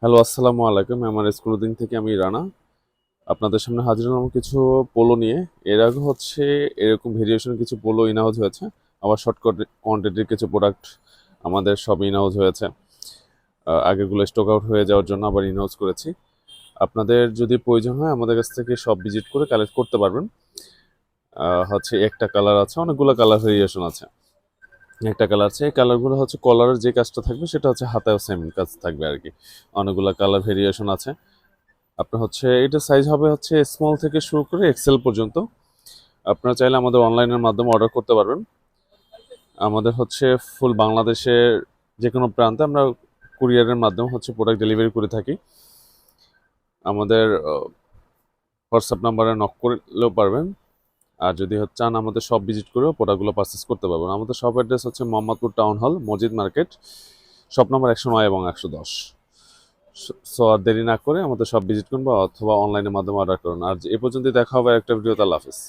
Hello, আসসালামু আলাইকুম। আমার স্ক্লুদিং থেকে আমি রানা আপনাদের সামনে হাজির হলাম কিছু পোলো নিয়ে। এর আগে এরকম ভেরিয়েশন কিছু পোলো ইনহাউজ হয়েছে, আবার শর্ট কোয়ান্টিটির কিছু প্রোডাক্ট আমাদের সব ইনহাউজ হয়েছে। আগেগুলো স্টক আউট হয়ে যাওয়ার জন্য আবার ইনহাউজ করেছি। আপনাদের যদি প্রয়োজন হয় আমাদের কাছ থেকে সব ভিজিট করে কালেক্ট করতে পারবেন। একটা কালার আছে, অনেকগুলো কালার ভেরিয়েশন আছে। একটা কালার আছে, এই কালারগুলো কলারের যে কাজটা থাকবে সেটা হাতেও সেম কাজ থাকবে আর কি। অনেকগুলো কালার ভেরিয়েশন আছে। আপনার এটা সাইজ হবে স্মল থেকে শুরু করে এক্সেল পর্যন্ত। আপনারা চাইলে আমাদের অনলাইনের মাধ্যমে অর্ডার করতে পারবেন। আমাদের ফুল বাংলাদেশের যে কোনো প্রান্তে আমরা কুরিয়ারের মাধ্যমে প্রোডাক্ট ডেলিভারি করে থাকি। আমাদের হোয়াটসঅ্যাপ নাম্বারে নক করলেও পারবেন। আর যদি চান আমাদের সব ভিজিট করেও প্রোডাক্টগুলো পারচেস করতে পারবেন। আমাদের সব অ্যাড্রেস মোহাম্মদপুর টাউন হল, মসজিদ মার্কেট, শপ নাম্বার 109 এবং 110। সো আর দেরি না করে আমাদের সব ভিজিট করুন বা অথবা অনলাইনের মাধ্যমে অর্ডার করুন। আর এ পর্যন্ত দেখা হবে একটা ভিডিওতে। আল্লাহ হাফিজ।